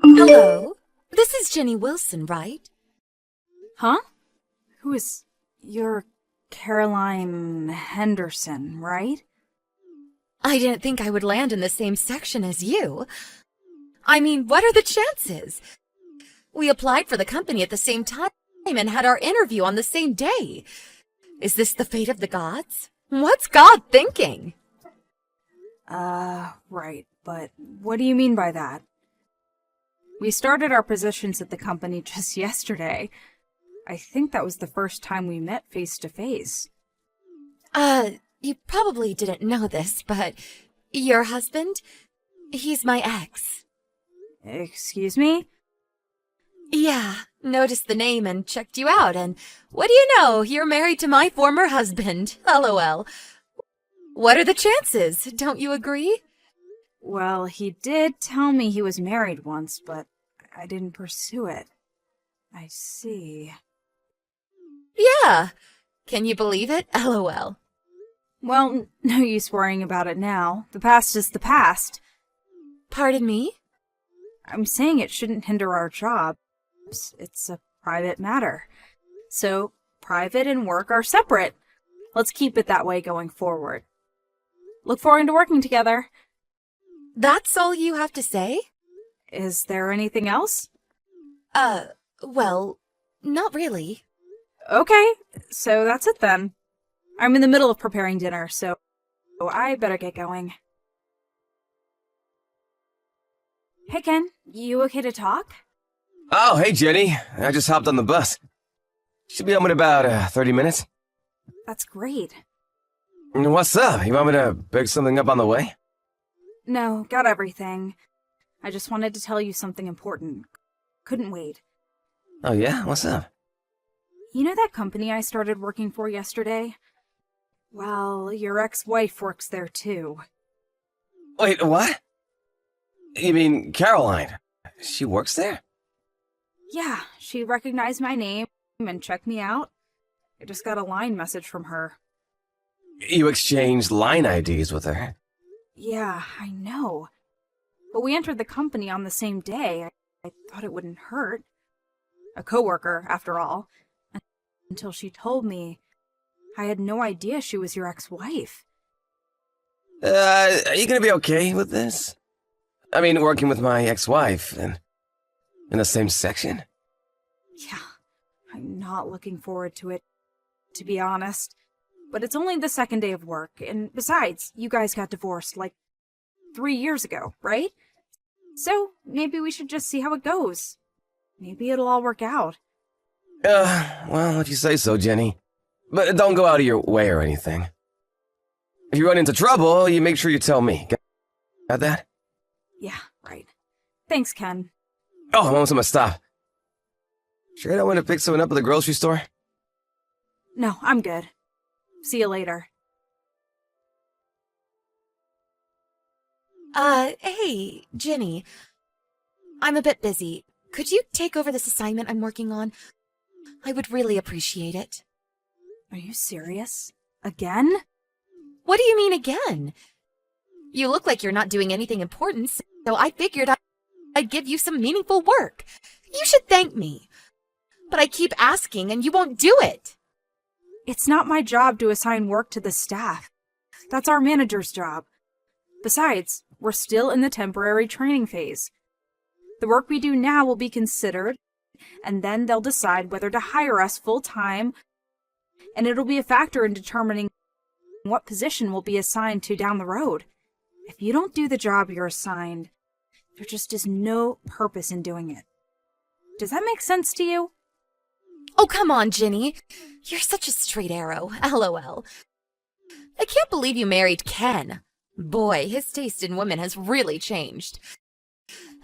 Hello? This is Jenny Wilson, right? Huh? You're Caroline Henderson, right? I didn't think I would land in the same section as you. I mean, what are the chances? We applied for the company at the same time and had our interview on the same day. Is this the fate of the gods? What's God thinking? Right, but what do you mean by that? We started our positions at the company just yesterday. I think that was the first time we met face to face. You probably didn't know this, but your husband? He's my ex. Excuse me? Yeah, noticed the name and checked you out, and what do you know, you're married to my former husband. LOL. What are the chances? Don't you agree? Well, he did tell me he was married once, but I didn't pursue it. I see. Yeah. Can you believe it? LOL. Well, no use worrying about it now. The past is the past. Pardon me? I'm saying it shouldn't hinder our jobs. It's a private matter. So, private and work are separate. Let's keep it that way going forward. Look forward to working together. That's all you have to say? Is there anything else? Well, not really. Okay, so that's it then. I'm in the middle of preparing dinner, so I better get going. Hey Ken, you okay to talk? Oh, hey Jenny. I just hopped on the bus. Should be home in about 30 minutes. That's great. What's up? You want me to pick something up on the way? No, got everything. I just wanted to tell you something important. Couldn't wait. Oh yeah? What's up? You know that company I started working for yesterday? Well, your ex-wife works there too. Wait, what? You mean Caroline? She works there? Yeah, she recognized my name and checked me out. I just got a line message from her. You exchanged line IDs with her? Yeah, I know. But we entered the company on the same day. I thought it wouldn't hurt. A coworker, after all. Until she told me. I had no idea she was your ex-wife. Are you gonna be okay with this? I mean, working with my ex-wife and in the same section? Yeah, I'm not looking forward to it, to be honest. But it's only the second day of work, and besides, you guys got divorced, like, 3 years ago, right? So, maybe we should just see how it goes. Maybe it'll all work out. Well, if you say so, Jenny. But don't go out of your way or anything. If you run into trouble, you make sure you tell me. Got that? Yeah, right. Thanks, Ken. Oh, I'm almost at my stop. Sure I don't want to pick someone up at the grocery store? No, I'm good. See you later. Hey, Jenny. I'm a bit busy. Could you take over this assignment I'm working on? I would really appreciate it. Are you serious? Again? What do you mean again? You look like you're not doing anything important, so I figured I'd give you some meaningful work. You should thank me. But I keep asking and you won't do it. It's not my job to assign work to the staff. That's our manager's job. Besides, we're still in the temporary training phase. The work we do now will be considered, and then they'll decide whether to hire us full-time, and it'll be a factor in determining what position we'll be assigned to down the road. If you don't do the job you're assigned, there just is no purpose in doing it. Does that make sense to you? Oh, come on, Jenny. You're such a straight arrow. LOL. I can't believe you married Ken. Boy, his taste in women has really changed.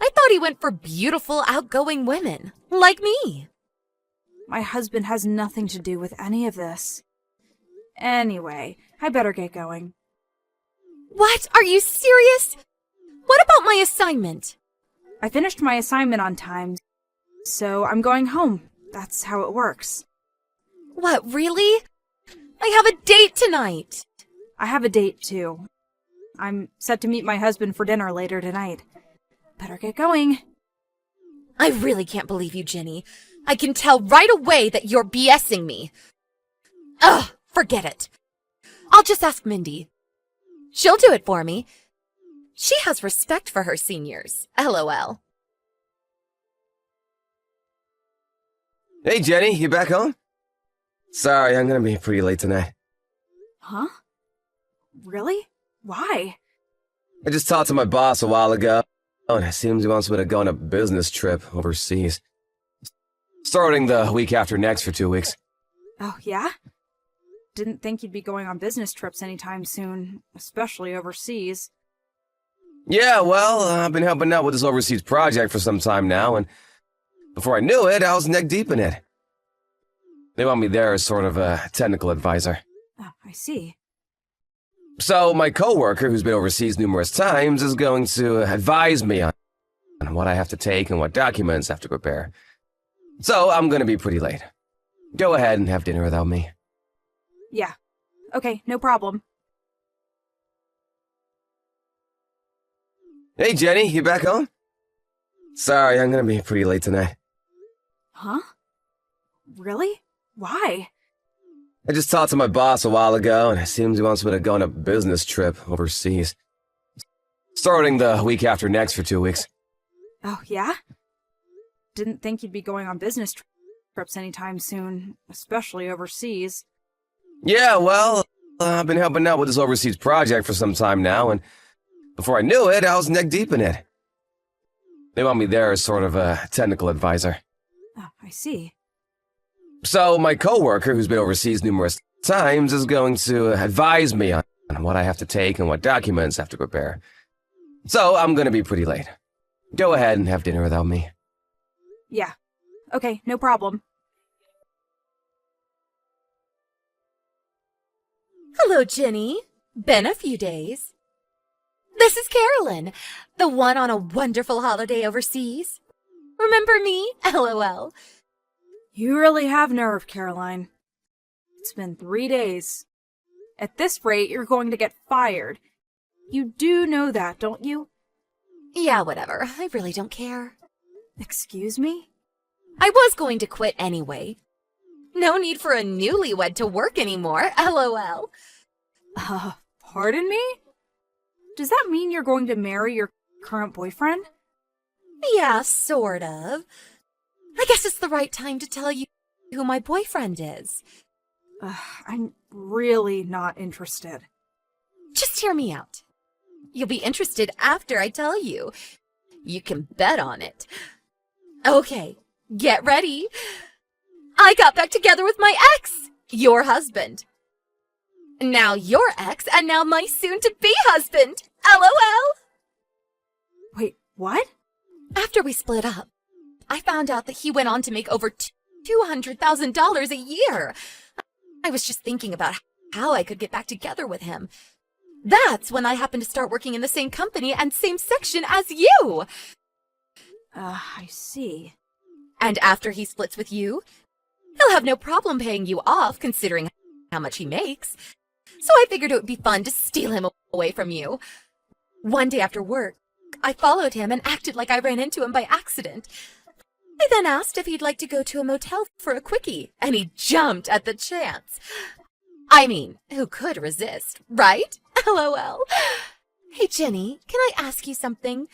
I thought he went for beautiful, outgoing women, like me. My husband has nothing to do with any of this. Anyway, I better get going. What? Are you serious? What about my assignment? I finished my assignment on time, so I'm going home. That's how it works. What, really? I have a date tonight. I have a date, too. I'm set to meet my husband for dinner later tonight. Better get going. I really can't believe you, Jenny. I can tell right away that you're BSing me. Ugh, forget it. I'll just ask Mindy. She'll do it for me. She has respect for her seniors. LOL. Hey, Jenny, you back home? Sorry, I'm gonna be pretty late tonight. Huh? Really? Why? I just talked to my boss a while ago, and it seems he wants me to go on a business trip overseas. Starting the week after next for 2 weeks. Oh, yeah? Didn't think you'd be going on business trips anytime soon, especially overseas. Yeah, well, I've been helping out with this overseas project for some time now, and before I knew it, I was neck deep in it. They want me there as sort of a technical advisor. Oh, I see. So my coworker, who's been overseas numerous times, is going to advise me on what I have to take and what documents I have to prepare. So I'm going to be pretty late. Go ahead and have dinner without me. Yeah. Okay, no problem. Hey, Jenny, you back home? Sorry, I'm going to be pretty late tonight. Huh? Really? Why? I just talked to my boss a while ago, and it seems he wants me to go on a business trip overseas. Starting the week after next for 2 weeks. Oh, yeah? Didn't think you'd be going on business trips anytime soon, especially overseas. Yeah, well, I've been helping out with this overseas project for some time now, and before I knew it, I was neck deep in it. They want me there as sort of a technical advisor. Oh, I see. So my coworker, who's been overseas numerous times, is going to advise me on what I have to take and what documents I have to prepare. So I'm going to be pretty late. Go ahead and have dinner without me. Yeah. Okay, no problem. Hello, Jenny. Been a few days. This is Carolyn, the one on a wonderful holiday overseas. Remember me? LOL. You really have nerve, Caroline. It's been 3 days. At this rate, you're going to get fired. You do know that, don't you? Yeah, whatever. I really don't care. Excuse me? I was going to quit anyway. No need for a newlywed to work anymore. LOL. Pardon me? Does that mean you're going to marry your current boyfriend? Yeah, sort of. I guess it's the right time to tell you who my boyfriend is. I'm really not interested. Just hear me out. You'll be interested after I tell you. You can bet on it. Okay, get ready. I got back together with my ex, your husband. Now your ex, and now my soon-to-be husband. LOL. Wait, what? After we split up, I found out that he went on to make over $200,000 a year. I was just thinking about how I could get back together with him. That's when I happened to start working in the same company and same section as you. I see. And after he splits with you, he'll have no problem paying you off considering how much he makes. So I figured it would be fun to steal him away from you. One day after work, I followed him and acted like I ran into him by accident. I then asked if he'd like to go to a motel for a quickie, and he jumped at the chance. I mean, who could resist, right? LOL. Hey, Jenny, can I ask you something?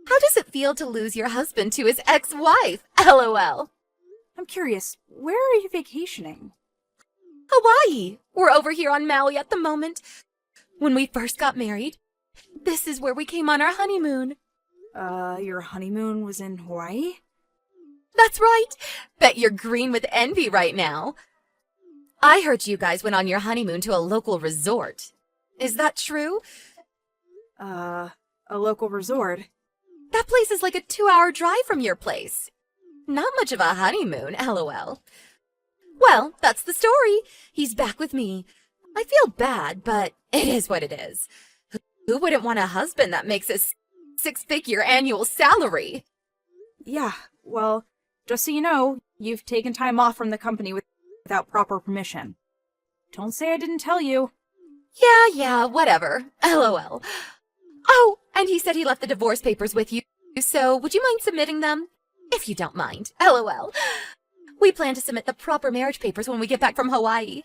How does it feel to lose your husband to his ex-wife? LOL. I'm curious, where are you vacationing? Hawaii. We're over here on Maui at the moment. When we first got married, this is where we came on our honeymoon. Your honeymoon was in Hawaii? That's right. Bet you're green with envy right now. I heard you guys went on your honeymoon to a local resort. Is that true? A local resort? That place is like a 2-hour drive from your place. Not much of a honeymoon, LOL. Well, that's the story. He's back with me. I feel bad, but it is what it is. Who wouldn't want a husband that makes a 6-figure annual salary? Yeah, well, just so you know, you've taken time off from the company without proper permission. Don't say I didn't tell you. Yeah, whatever. LOL. Oh, and he said he left the divorce papers with you, so would you mind submitting them? if you don't mind. LOL. We plan to submit the proper marriage papers when we get back from Hawaii.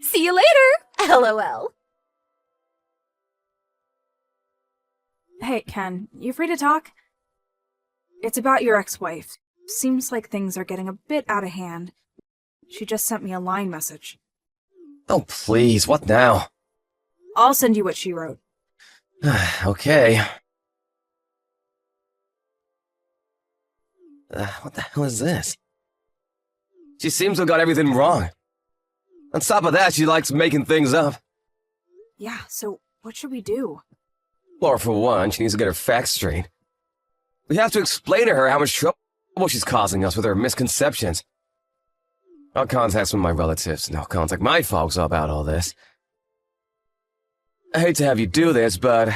See you later. LOL. Hey, Ken, you free to talk? It's about your ex-wife. Seems like things are getting a bit out of hand. She just sent me a line message. Oh, please, what now? I'll send you what she wrote. Okay. What the hell is this? She seems to have got everything wrong. On top of that, she likes making things up. Yeah, so what should we do? Well, for one, she needs to get her facts straight. We have to explain to her how much trouble she's causing us with her misconceptions. I'll contact some of my relatives, and I'll contact my folks about all this. I hate to have you do this, but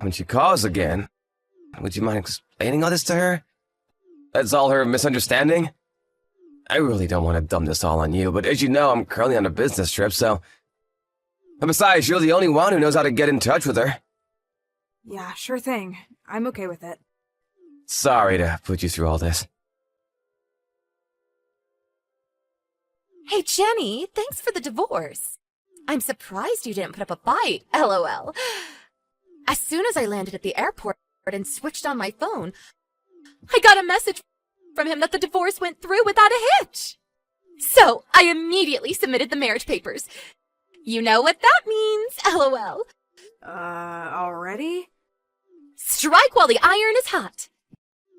when she calls again, would you mind explaining all this to her? That's all her misunderstanding? I really don't want to dump this all on you, but as you know, I'm currently on a business trip, so... And besides, you're the only one who knows how to get in touch with her. Yeah, sure thing. I'm okay with it. Sorry to put you through all this. Hey, Jenny, thanks for the divorce. I'm surprised you didn't put up a fight. LOL. As soon as I landed at the airport and switched on my phone, I got a message from him that the divorce went through without a hitch. So I immediately submitted the marriage papers. You know what that means. LOL. Already? Strike while the iron is hot.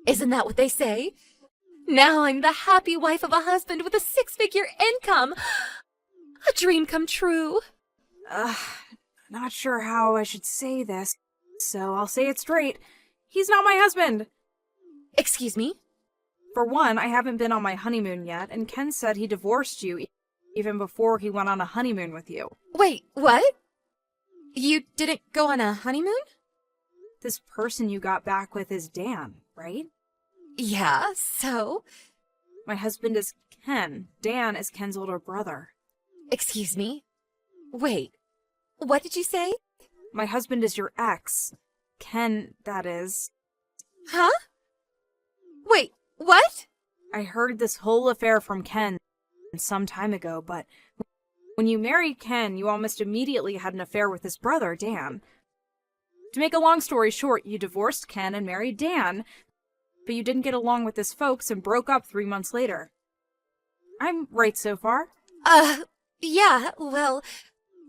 Isn't that what they say? Now I'm the happy wife of a husband with a 6-figure income. A dream come true. Not sure how I should say this, so I'll say it straight. He's not my husband. Excuse me? For one, I haven't been on my honeymoon yet, and Ken said he divorced you even before he went on a honeymoon with you. Wait, what? You didn't go on a honeymoon? This person you got back with is Dan, right? Yeah, so? My husband is Ken. Dan is Ken's older brother. Excuse me? Wait, what did you say? My husband is your ex. Ken, that is. Huh? Wait, what? I heard this whole affair from Ken some time ago, but when you married Ken, you almost immediately had an affair with his brother, Dan. To make a long story short, you divorced Ken and married Dan, but you didn't get along with his folks and broke up 3 months later. I'm right so far? Yeah, well,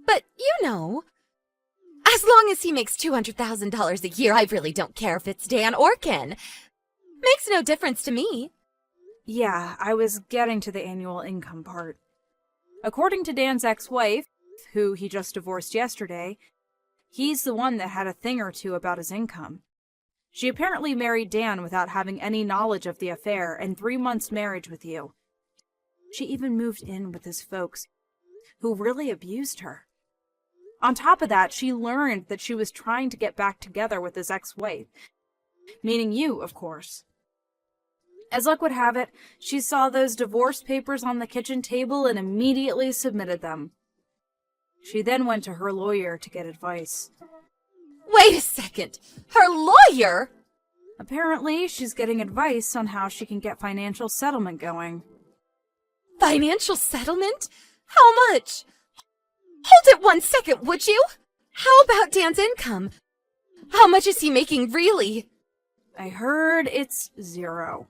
but you know, as long as he makes $200,000 a year, I really don't care if it's Dan or Ken. Makes no difference to me. Yeah, I was getting to the annual income part. According to Dan's ex-wife, who he just divorced yesterday, he's the one that had a thing or two about his income. She apparently married Dan without having any knowledge of the affair and 3 months' marriage with you. She even moved in with his folks, who really abused her. On top of that, she learned that she was trying to get back together with his ex-wife, meaning you, of course. As luck would have it, she saw those divorce papers on the kitchen table and immediately submitted them. She then went to her lawyer to get advice. Wait a second! Her lawyer?! Apparently, she's getting advice on how she can get financial settlement going. Financial settlement? How much? Hold it 1 second, would you? How about Dan's income? How much is he making, really? I heard it's 0.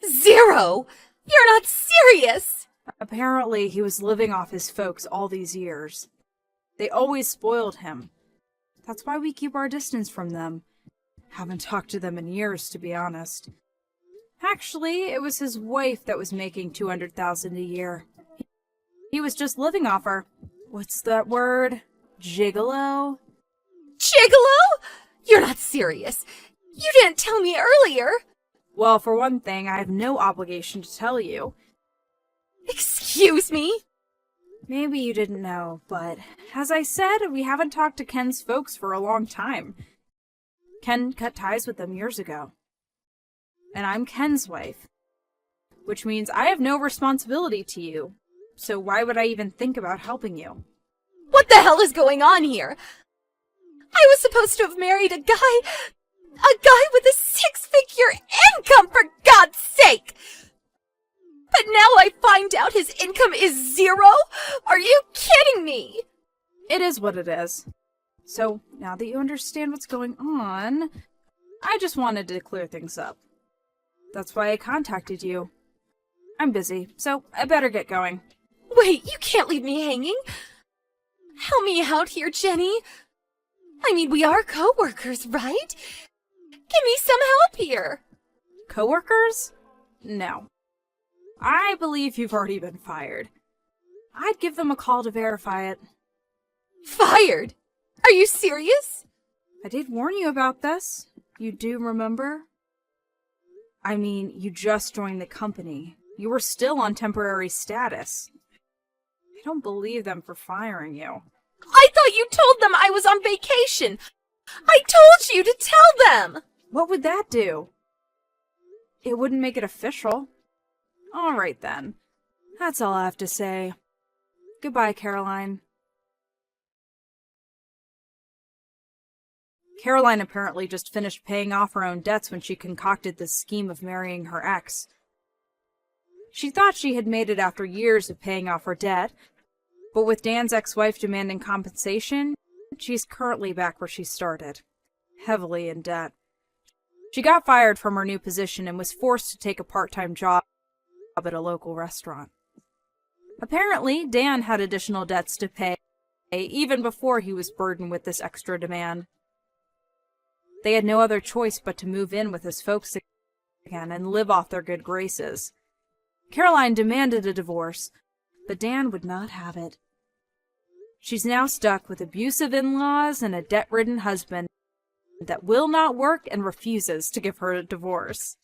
0? You're not serious! Apparently, he was living off his folks all these years. They always spoiled him. That's why we keep our distance from them. Haven't talked to them in years, to be honest. Actually, it was his wife that was making $200,000 a year. He was just living off her. What's that word? Gigolo? Gigolo? You're not serious. You didn't tell me earlier. Well, for one thing, I have no obligation to tell you. Excuse me? Maybe you didn't know, but as I said, we haven't talked to Ken's folks for a long time. Ken cut ties with them years ago. And I'm Ken's wife, which means I have no responsibility to you. So why would I even think about helping you? What the hell is going on here? I was supposed to have married a guy with a 6-figure income, income is 0? Are you kidding me? It is what it is. So, now that you understand what's going on, I just wanted to clear things up. That's why I contacted you. I'm busy, so I better get going. Wait, you can't leave me hanging. Help me out here, Jenny. I mean, we are co-workers, right? Give me some help here. Coworkers? No. I believe you've already been fired. I'd give them a call to verify it. Fired? Are you serious? I did warn you about this. You do remember? I mean, you just joined the company. You were still on temporary status. I don't believe them for firing you. I thought you told them I was on vacation. I told you to tell them. What would that do? It wouldn't make it official. All right, then. That's all I have to say. Goodbye, Caroline. Caroline apparently just finished paying off her own debts when she concocted this scheme of marrying her ex. She thought she had made it after years of paying off her debt, but with Dan's ex-wife demanding compensation, she's currently back where she started, heavily in debt. She got fired from her new position and was forced to take a part-time job at a local restaurant. Apparently, Dan had additional debts to pay, even before he was burdened with this extra demand. They had no other choice but to move in with his folks again and live off their good graces. Caroline demanded a divorce, but Dan would not have it. She's now stuck with abusive in-laws and a debt-ridden husband that will not work and refuses to give her a divorce.